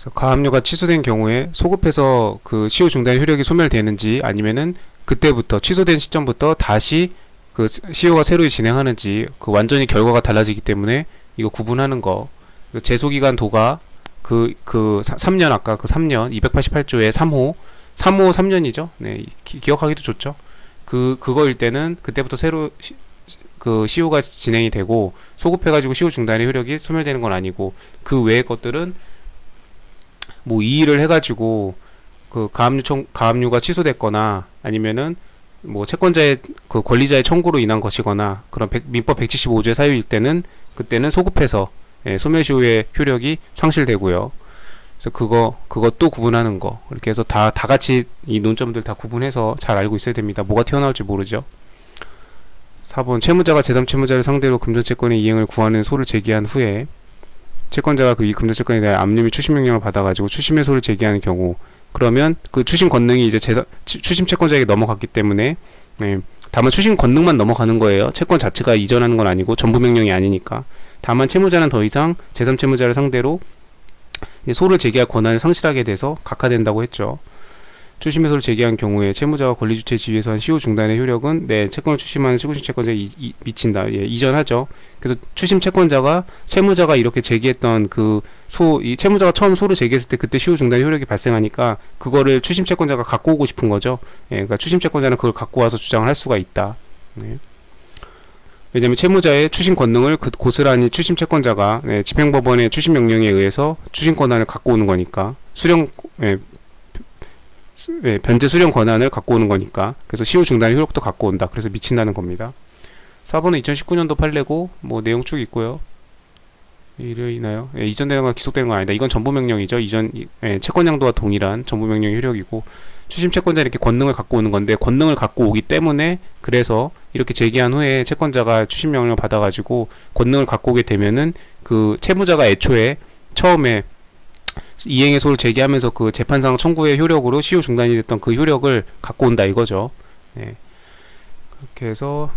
그래서 가압류가 취소된 경우에 소급해서 그 시효 중단 효력이 소멸되는지 아니면은 그때부터 취소된 시점부터 다시 그 시효가 새로이 진행하는지 그 완전히 결과가 달라지기 때문에 이거 구분하는 거. 제소기간 도가 3년 아까 그 3년 288조의 3호 3년이죠. 네, 기억하기도 좋죠. 그거일 때는 그때부터 새로 그 시효가 진행이 되고 소급해가지고 시효 중단의 효력이 소멸되는 건 아니고 그 외의 것들은 뭐 이의를 해가지고 그 가압류가 취소됐거나 아니면은 뭐 채권자의 그 권리자의 청구로 인한 것이거나 그런 민법 175조의 사유일 때는 그때는 소급해서 소멸시효의 효력이 상실되고요. 그래서 그것도 구분하는 거 이렇게 해서 다 같이 이 논점들 다 구분해서 잘 알고 있어야 됩니다. 뭐가 튀어나올지 모르죠. 4번 채무자가 제3채무자를 상대로 금전채권의 이행을 구하는 소를 제기한 후에 채권자가 이 금전채권에 대한 압류 및 추심 명령을 받아가지고 추심의 소를 제기하는 경우 그러면 그 추심 권능이 이제 추심 채권자에게 넘어갔기 때문에 다만 추심 권능만 넘어가는 거예요. 채권 자체가 이전하는 건 아니고 전부 명령이 아니니까. 다만 채무자는 더 이상 제3채무자를 상대로 소를 제기할 권한을 상실하게 돼서 각하된다고 했죠. 추심의 소를 제기한 경우에 채무자가 권리주체 지위에서 한 시효 중단의 효력은 채권을 추심하는 추심 채권자에 미친다. 이전하죠. 그래서 추심 채권자가 채무자가 이렇게 제기했던 이 채무자가 처음 소를 제기했을 때 그때 시효 중단의 효력이 발생하니까 그거를 추심 채권자가 갖고 오고 싶은 거죠. 그러니까 추심 채권자는 그걸 갖고 와서 주장을 할 수가 있다. 왜냐하면 채무자의 추심 권능을 고스란히 추심 채권자가 집행법원의 추심 명령에 의해서 추심 권한을 갖고 오는 거니까 변제 수령 권한을 갖고 오는 거니까 그래서 시효 중단의 효력도 갖고 온다. 그래서 미친다는 겁니다. 4번은 2019년도 판례고 뭐 내용 쭉 있고요. 이르이나요? 이전되는 건 기속되는 건 아니다. 이건 전부명령이죠. 채권양도와 동일한 전부명령의 효력이고 추심 채권자 이렇게 권능을 갖고 오는 건데 권능을 갖고 오기 때문에 그래서 이렇게 제기한 후에 채권자가 추심 명령을 받아가지고 권능을 갖고 오게 되면은 그 채무자가 애초에 처음에 이행의 소를 제기하면서 그 재판상 청구의 효력으로 시효 중단이 됐던 그 효력을 갖고 온다 이거죠. 그렇게 해서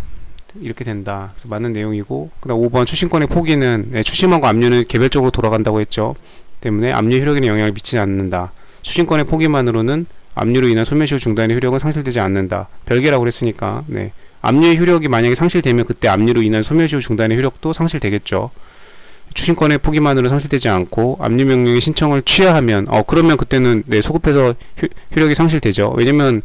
이렇게 된다. 그래서 맞는 내용이고 그다음 5번 추심권의 포기는 추심하고 압류는 개별적으로 돌아간다고 했죠. 때문에 압류 효력에는 영향을 미치지 않는다. 추심권의 포기만으로는 압류로 인한 소멸시효 중단의 효력은 상실되지 않는다. 별개라고 그랬으니까 압류의 효력이 만약에 상실되면 그때 압류로 인한 소멸시효 중단의 효력도 상실되겠죠. 추심권의 포기만으로 상실되지 않고 압류 명령의 신청을 취하하면 그러면 그때는 소급해서 효력이 상실되죠. 왜냐면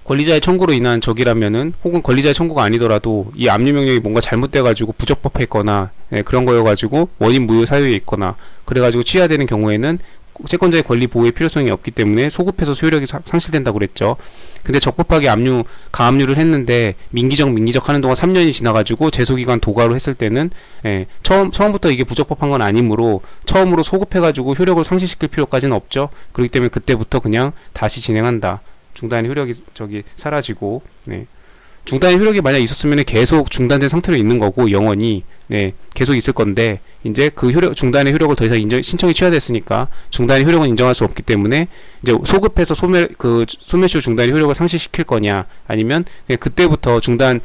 권리자의 청구로 인한 적이라면은 혹은 권리자의 청구가 아니더라도 이 압류 명령이 뭔가 잘못돼가지고 부적법했거나 그런 거여가지고 원인 무효 사유에 있거나 그래가지고 취하되는 경우에는 채권자의 권리 보호의 필요성이 없기 때문에 소급해서 효력이 상실된다고 그랬죠. 근데 적법하게 가압류를 했는데 민기적 하는 동안 3년이 지나가지고 제소기간 도가로 했을 때는 처음부터 이게 부적법한 건 아니므로 처음으로 소급해가지고 효력을 상실시킬 필요까지는 없죠. 그렇기 때문에 그때부터 그냥 다시 진행한다. 중단의 효력이 사라지고 중단의 효력이 만약 있었으면 계속 중단된 상태로 있는 거고 영원히 계속 있을 건데 이제 중단의 효력을 더 이상 신청이 취하됐으니까 중단의 효력은 인정할 수 없기 때문에 이제 소급해서 소멸시효 중단의 효력을 상실시킬 거냐 아니면 그냥 그때부터 중단의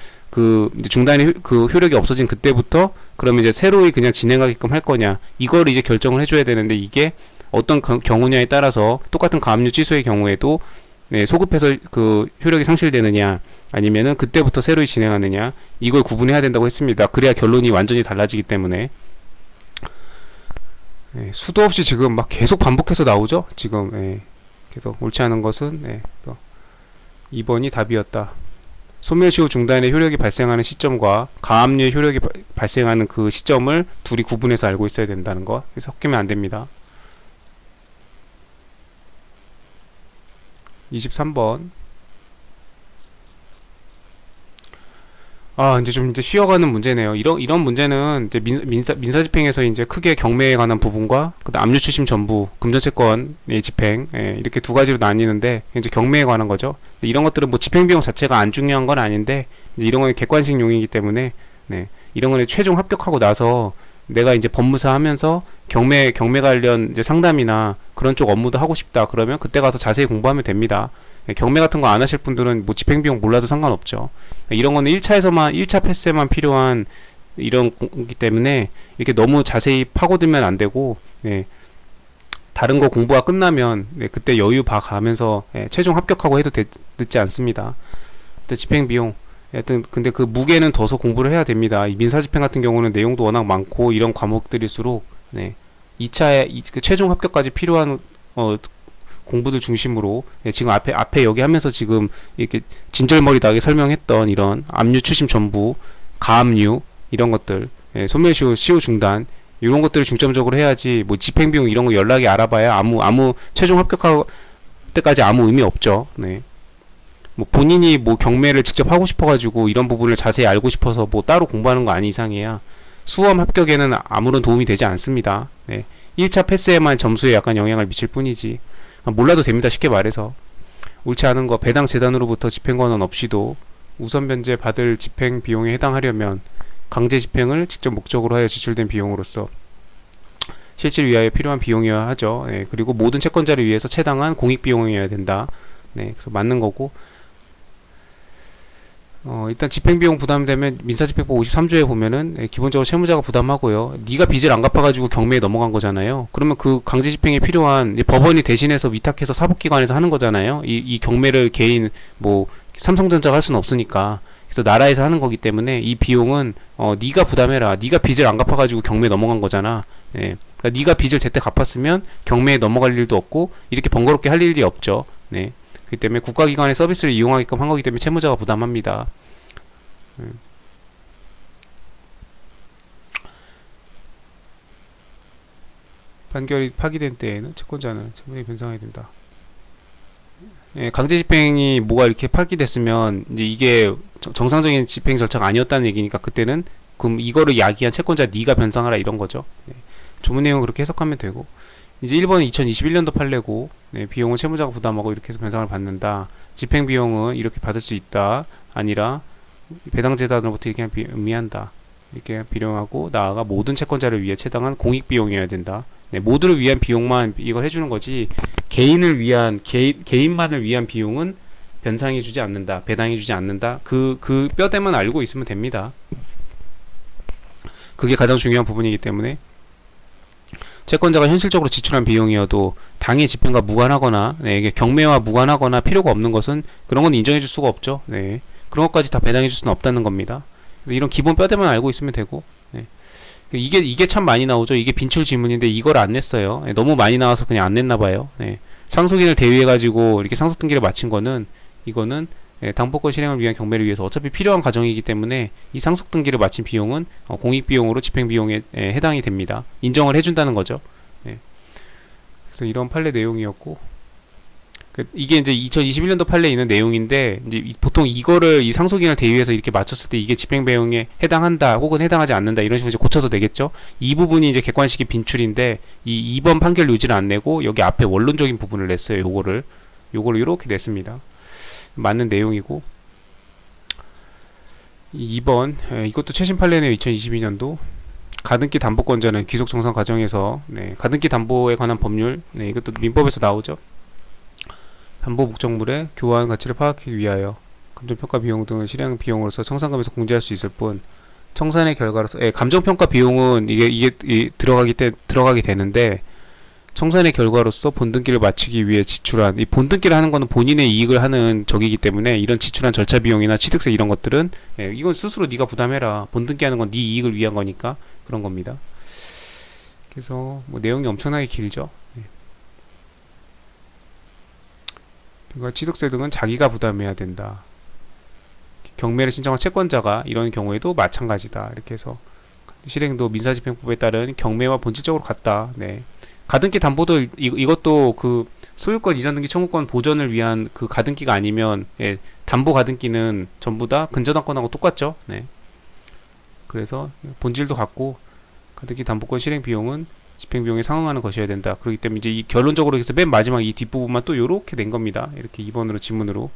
효력이 없어진 그때부터 그러면 이제 새로이 그냥 진행하게끔 할 거냐 이걸 이제 결정을 해줘야 되는데 이게 어떤 경우냐에 따라서 똑같은 가압류 취소의 경우에도 소급해서 효력이 상실되느냐 아니면은 그때부터 새로이 진행하느냐 이걸 구분해야 된다고 했습니다. 그래야 결론이 완전히 달라지기 때문에 수도 없이 지금 막 계속 반복해서 나오죠. 지금 계속 옳지 않은 것은 2번이 답이었다. 소멸시효 중단의 효력이 발생하는 시점과 가압류의 효력이 발생하는 그 시점을 둘이 구분해서 알고 있어야 된다는 거. 섞이면 안 됩니다. 23번 이제 좀 쉬어가는 문제네요. 이런 문제는 이제 민사집행에서 이제 크게 경매에 관한 부분과 그다음 압류 추심 전부, 금전채권의 집행 이렇게 두 가지로 나뉘는데 이제 경매에 관한 거죠. 이런 것들은 뭐 집행 비용 자체가 안 중요한 건 아닌데 이제 이런 건 객관식용이기 때문에 이런 거는 최종 합격하고 나서 내가 이제 법무사 하면서 경매 관련 이제 상담이나 그런 쪽 업무도 하고 싶다 그러면 그때 가서 자세히 공부하면 됩니다. 경매 같은 거 안 하실 분들은 뭐 집행비용 몰라도 상관없죠. 이런 거는 1차 패스에만 필요한 이런 거기 때문에 이렇게 너무 자세히 파고들면 안 되고 다른 거 공부가 끝나면 그때 여유 봐가면서 최종 합격하고 해도 늦지 않습니다. 집행 비용 하여튼 근데 그 무게는 둬서 공부를 해야 됩니다. 이 민사집행 같은 경우는 내용도 워낙 많고 이런 과목들일수록 2차 그 최종 합격까지 필요한 공부들 중심으로 지금 앞에 여기 하면서 지금 이렇게 진절머리나게 설명했던 이런 압류 추심 전부 가압류 이런 것들 소멸시효 시효 중단 이런 것들을 중점적으로 해야지 뭐 집행비용 이런 거 연락이 알아봐야 아무 최종 합격할 때까지 아무 의미 없죠. 뭐 본인이 뭐 경매를 직접 하고 싶어가지고 이런 부분을 자세히 알고 싶어서 뭐 따로 공부하는 거 아닌 이상이야 수험 합격에는 아무런 도움이 되지 않습니다. 1차 패스에만 점수에 약간 영향을 미칠 뿐이지 몰라도 됩니다. 쉽게 말해서 옳지 않은 거 배당 재단으로부터 집행권은 없이도 우선 변제 받을 집행 비용에 해당하려면 강제 집행을 직접 목적으로 하여 지출된 비용으로서 실질을 위하여 필요한 비용이어야 하죠. 그리고 모든 채권자를 위해서 채당한 공익 비용이어야 된다. 그래서 맞는 거고 일단 집행비용 부담되면 민사집행법 53조에 보면은 기본적으로 채무자가 부담하고요. 네가 빚을 안 갚아가지고 경매에 넘어간 거잖아요. 그러면 그 강제집행에 필요한 법원이 대신해서 위탁해서 사법기관에서 하는 거잖아요. 이 경매를 개인 뭐 삼성전자가 할 수는 없으니까 그래서 나라에서 하는 거기 때문에 이 비용은 네가 부담해라. 네가 빚을 안 갚아가지고 경매에 넘어간 거잖아. 그러니까 네가 빚을 제때 갚았으면 경매에 넘어갈 일도 없고 이렇게 번거롭게 할 일이 없죠. 그렇기 때문에 국가기관의 서비스를 이용하게끔 한 거기 때문에 채무자가 부담합니다. 판결이 파기된 때에는 채권자는 채무자에게 변상해야 된다. 강제집행이 뭐가 이렇게 파기됐으면 이제 이게 정상적인 집행 절차가 아니었다는 얘기니까 그때는 그럼 이거를 야기한 채권자 네가 변상하라 이런 거죠. 조문 내용은 그렇게 해석하면 되고 이제 1번은 2021년도 판례고 비용은 채무자가 부담하고 이렇게 해서 변상을 받는다. 집행비용은 이렇게 받을 수 있다. 아니라 배당재단으로부터 이렇게 의미한다. 이렇게 비용하고 나아가 모든 채권자를 위해 채당한 공익비용이어야 된다. 모두를 위한 비용만 이걸 해주는 거지 개인을 위한 개인만을 위한 비용은 변상해주지 않는다. 배당해주지 않는다. 그 뼈대만 알고 있으면 됩니다. 그게 가장 중요한 부분이기 때문에 채권자가 현실적으로 지출한 비용이어도 당해 집행과 무관하거나 이게 경매와 무관하거나 필요가 없는 것은 그런 건 인정해줄 수가 없죠. 그런 것까지 다 배당해줄 수는 없다는 겁니다. 이런 기본 뼈대만 알고 있으면 되고 이게 참 많이 나오죠. 이게 빈출 지문인데 이걸 안 냈어요. 너무 많이 나와서 그냥 안 냈나봐요. 상속인을 대위해가지고 이렇게 상속등기를 마친 거는 이거는 당보권 실행을 위한 경매를 위해서 어차피 필요한 과정이기 때문에 이 상속등기를 마친 비용은 공익비용으로 집행비용에 해당이 됩니다. 인정을 해준다는 거죠. 그래서 이런 판례 내용이었고 이게 이제 2021년도 판례에 있는 내용인데 이제 보통 이거를 이 상속인을 대위해서 이렇게 맞췄을 때 이게 집행비용에 해당한다 혹은 해당하지 않는다 이런 식으로 이제 고쳐서 내겠죠. 이 부분이 이제 객관식의 빈출인데 이 2번 판결 요지를 안 내고 여기 앞에 원론적인 부분을 냈어요. 요거를 이렇게 냈습니다. 맞는 내용이고 2번 이것도 최신 판례네요. 2022년도 가등기 담보권자는 귀속 정산 과정에서 가등기 담보에 관한 법률 이것도 민법에서 나오죠. 담보 목적물의 교환 가치를 파악하기 위하여 감정평가 비용 등을 실행 비용으로서 청산금에서 공제할 수 있을 뿐 청산의 결과로서 감정평가 비용은 이게 들어가게 되는데 청산의 결과로서 본등기를 마치기 위해 지출한 이 본등기를 하는 거는 본인의 이익을 하는 적이기 때문에 이런 지출한 절차 비용이나 취득세 이런 것들은 이건 스스로 네가 부담해라. 본등기 하는 건 네 이익을 위한 거니까 그런 겁니다. 그래서 뭐 내용이 엄청나게 길죠. 그러니까 취득세 등은 자기가 부담해야 된다. 경매를 신청한 채권자가 이런 경우에도 마찬가지다. 이렇게 해서 실행도 민사집행법에 따른 경매와 본질적으로 같다. 가등기 담보도 이것도 그 소유권 이전 등기 청구권 보전을 위한 그 가등기가 아니면 담보 가등기는 전부 다 근저당권하고 똑같죠. 그래서 본질도 같고 가등기 담보권 실행 비용은 집행비용에 상응하는 것이어야 된다. 그렇기 때문에 이제 이 결론적으로 해서 맨 마지막 이 뒷부분만 또 요렇게 낸 겁니다. 이렇게 2번으로 지문으로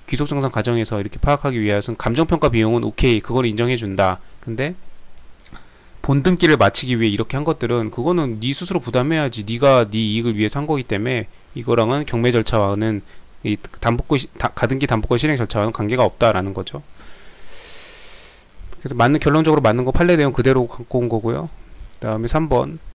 귀속정산 과정에서 이렇게 파악하기 위해서는 감정평가 비용은 오케이 그걸 인정해준다. 근데 본등기를 마치기 위해 이렇게 한 것들은 그거는 네 스스로 부담해야지. 네가 네 이익을 위해서 한 거기 때문에 이거랑은 경매 절차와는 이 가등기 담보권 실행 절차와는 관계가 없다라는 거죠. 그래서 결론적으로 맞는 거 판례 내용 그대로 갖고 온 거고요. 그 다음에 3번